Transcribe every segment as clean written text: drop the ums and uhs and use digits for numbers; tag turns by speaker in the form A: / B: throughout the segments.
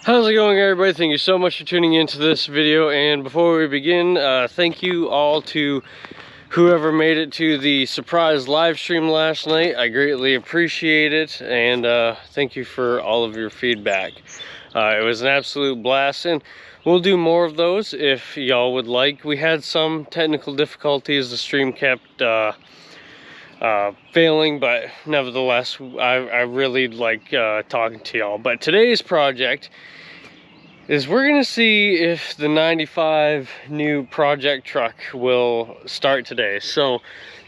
A: How's it going, everybody? Thank you so much for tuning into this video. And before we begin, thank you all to whoever made it to the surprise live stream last night. I greatly appreciate it, and thank you for all of your feedback. It was an absolute blast, and we'll do more of those if y'all would like. We had some technical difficulties. The stream kept failing, but nevertheless, I really like talking to y'all. But today's project is we're gonna see if the 95 new project truck will start today. So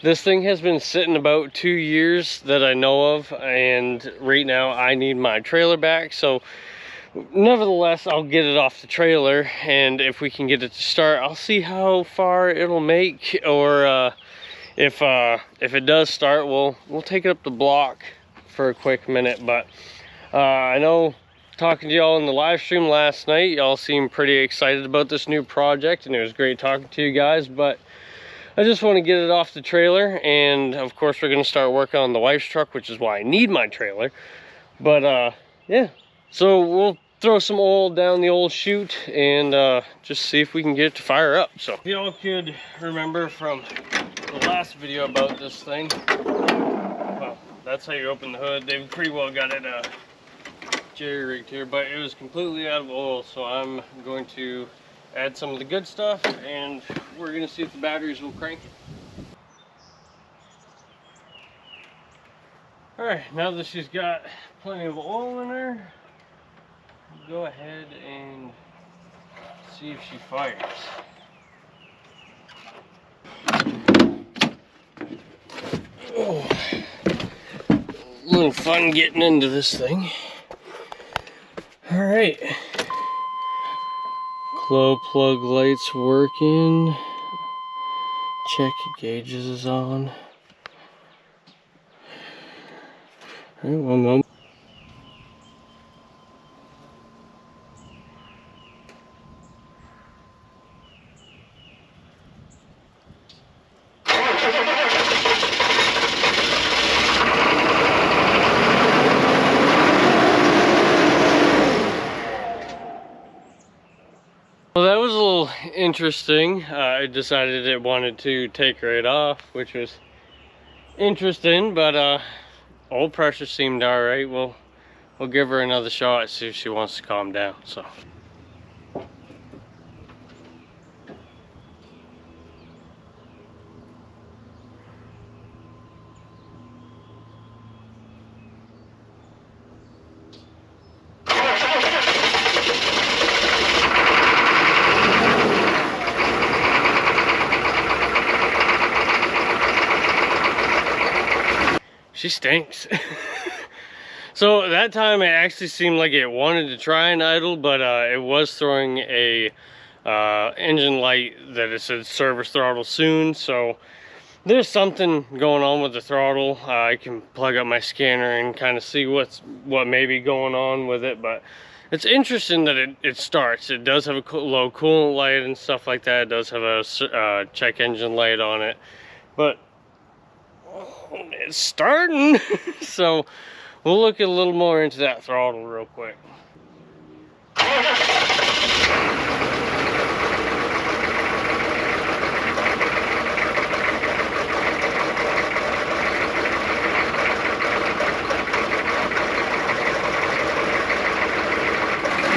A: this thing has been sitting about 2 years that I know of, and right now I need my trailer back. So nevertheless, I'll get it off the trailer, and if we can get it to start, I'll see how far it'll make, or if it does start, we'll take it up the block for a quick minute. But I know, talking to y'all in the live stream last night, y'all seemed pretty excited about this new project, and it was great talking to you guys. But I just want to get it off the trailer, and of course we're going to start working on the wife's truck, which is why I need my trailer. But yeah, so we'll throw some oil down the old chute and just see if we can get it to fire up. So if y'all could remember from the last video about this thing, well, that's how you open the hood. They've pretty well got it jerry-rigged here, but it was completely out of oil, so I'm going to add some of the good stuff, and we're going to see if the batteries will crank it. Alright, now that she's got plenty of oil in her, go ahead and see if she fires. Oh, a little fun getting into this thing. All right, glow plug lights working. Check gauges is on. All right, one moment. Well, that was a little interesting. I decided it wanted to take right off, which was interesting, but oil pressure seemed all right. We'll give her another shot, see if she wants to calm down. So. She stinks. So that time it actually seemed like it wanted to try and idle, but it was throwing a engine light that it said service throttle soon. So there's something going on with the throttle. I can plug up my scanner and kind of see what may be going on with it. But it's interesting that it starts. It does have a low coolant light and stuff like that. It does have a check engine light on it, but it's starting. So we'll look a little more into that throttle real quick.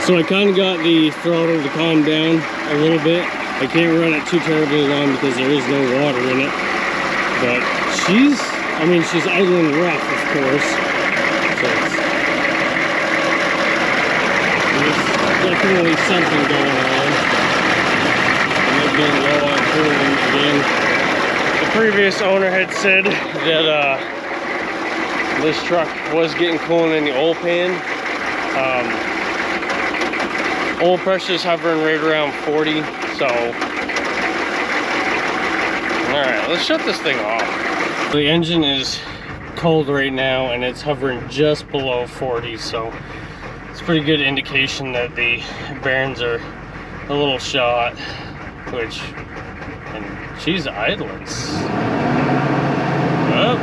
A: So I kind of got the throttle to calm down a little bit. I can't run it too terribly long because there is no water in it. But she's idling rough, of course. So there's definitely something going on. And it being low on coolant again. The previous owner had said that this truck was getting coolant in the oil pan. Oil pressure is hovering right around 40. So, all right, let's shut this thing off. The engine is cold right now, and it's hovering just below 40, so it's a pretty good indication that the bearings are a little shot, and she's idling. Oh,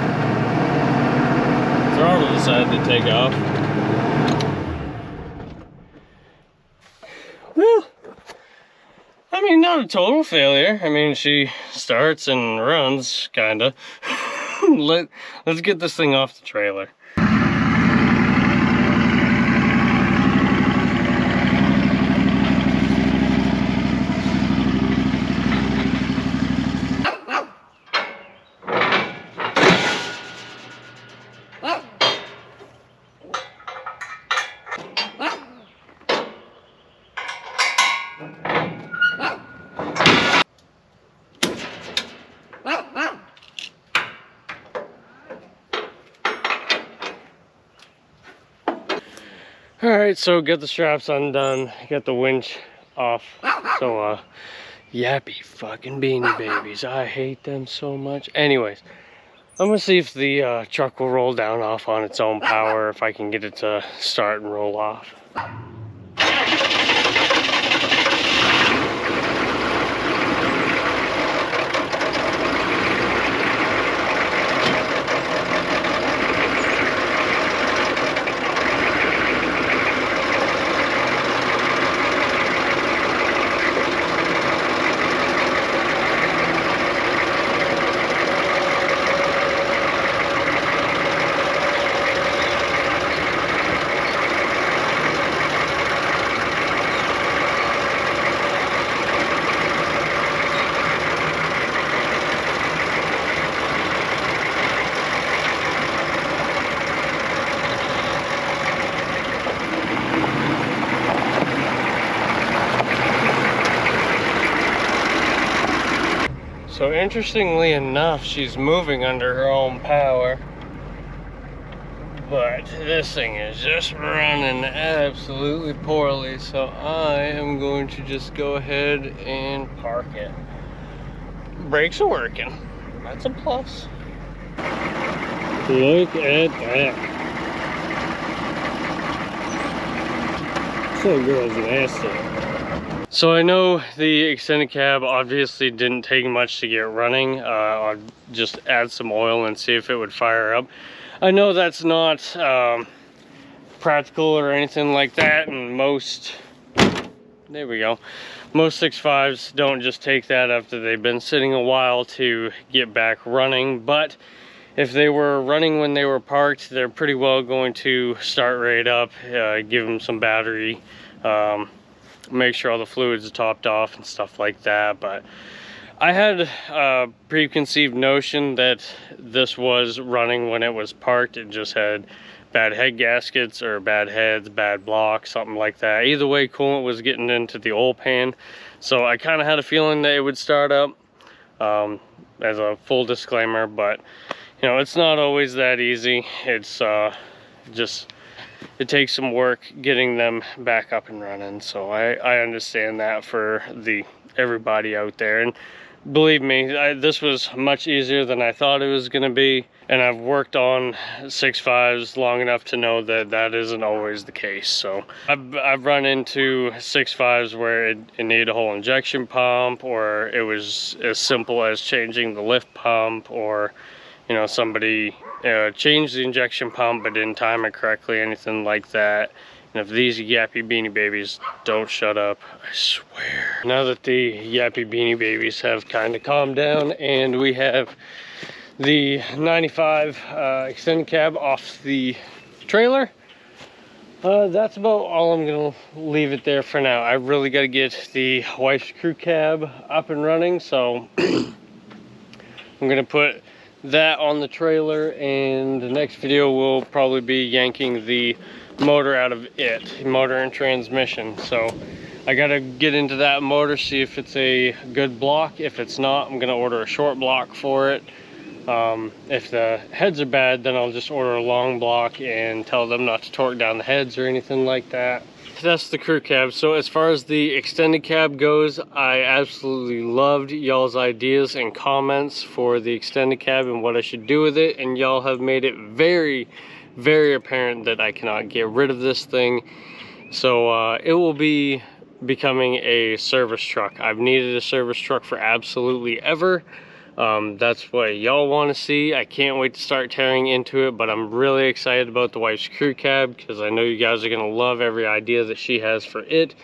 A: throttle decided to take off. not a total failure. I mean, she starts and runs, kinda. Let's get this thing off the trailer. Alright, so get the straps undone, get the winch off. So, yappy fucking beanie babies. I hate them so much. Anyways, I'm gonna see if the truck will roll down off on its own power, if I can get it to start and roll off. So interestingly enough, she's moving under her own power, but this thing is just running absolutely poorly, so I am going to just go ahead and park it. Brakes are working. That's a plus. Look at that. This girl's nasty. So I know the extended cab obviously didn't take much to get running. I'll just add some oil and see if it would fire up. I know that's not practical or anything like that, and most, there we go, most 6.5s don't just take that after they've been sitting a while to get back running. But if they were running when they were parked, they're pretty well going to start right up, give them some battery, make sure all the fluids are topped off and stuff like that. But I had a preconceived notion that this was running when it was parked. It just had bad head gaskets or bad heads, bad blocks, something like that. Either way, coolant was getting into the oil pan, so I kind of had a feeling that it would start up, as a full disclaimer. But you know, it's not always that easy. It's just, it takes some work getting them back up and running. So I understand that for everybody out there. And believe me, this was much easier than I thought it was going to be. And I've worked on 6.5s long enough to know that that isn't always the case. So I've run into 6.5s where it needed a whole injection pump, or it was as simple as changing the lift pump, or you know, somebody changed the injection pump but didn't time it correctly, anything like that. And if these yappy beanie babies don't shut up, I swear. Now that the yappy beanie babies have kind of calmed down and we have the 95 extended cab off the trailer, that's about all I'm gonna leave it there for now. I really got to get the wife's crew cab up and running, so I'm gonna put that on the trailer, and the next video will probably be yanking the motor out of it, motor and transmission. So I gotta get into that motor, see if it's a good block. If it's not, I'm gonna order a short block for it. If the heads are bad, then I'll just order a long block and tell them not to torque down the heads or anything like that. That's the crew cab. So as far as the extended cab goes, I absolutely loved y'all's ideas and comments for the extended cab and what I should do with it, and y'all have made it very, very apparent that I cannot get rid of this thing. So it will be becoming a service truck. I've needed a service truck for absolutely ever. That's what y'all want to see. I can't wait to start tearing into it, but I'm really excited about the wife's crew cab because I know you guys are going to love every idea that she has for it.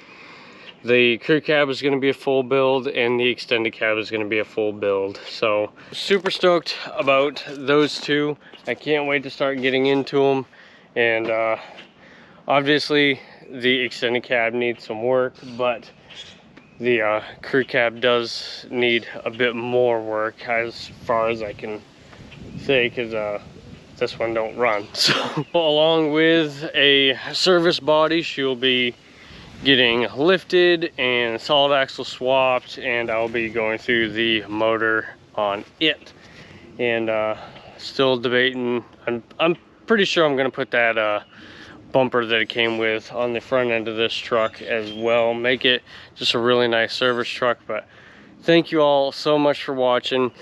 A: The crew cab is going to be a full build, and the extended cab is going to be a full build. So super stoked about those two. I can't wait to start getting into them. And obviously the extended cab needs some work, but the crew cab does need a bit more work as far as I can say, because this one don't run. So along with a service body, she'll be getting lifted and solid axle swapped, and I'll be going through the motor on it. And still debating. I'm pretty sure I'm gonna put that bumper that it came with on the front end of this truck as well, make it just a really nice service truck. But thank you all so much for watching.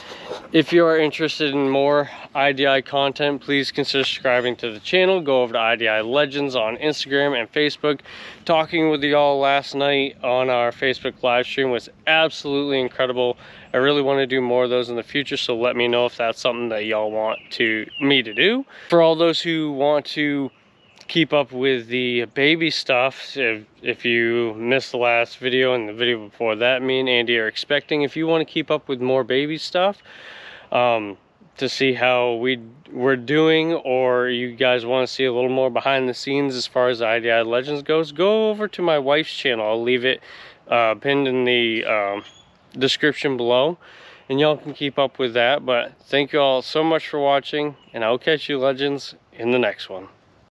A: If you are interested in more IDI content, please consider subscribing to the channel. Go over to IDI Legends on Instagram and Facebook. Talking with y'all last night on our Facebook live stream was absolutely incredible. I really want to do more of those in the future, so let me know if that's something that y'all want me to do. For all those who want to keep up with the baby stuff, if you missed the last video and the video before that, me and Andy are expecting. If you want to keep up with more baby stuff, to see how we're doing, or you guys want to see a little more behind the scenes as far as IDI Legends goes, go over to my wife's channel. I'll leave it pinned in the description below, and y'all can keep up with that. But thank you all so much for watching, and I'll catch you legends in the next one.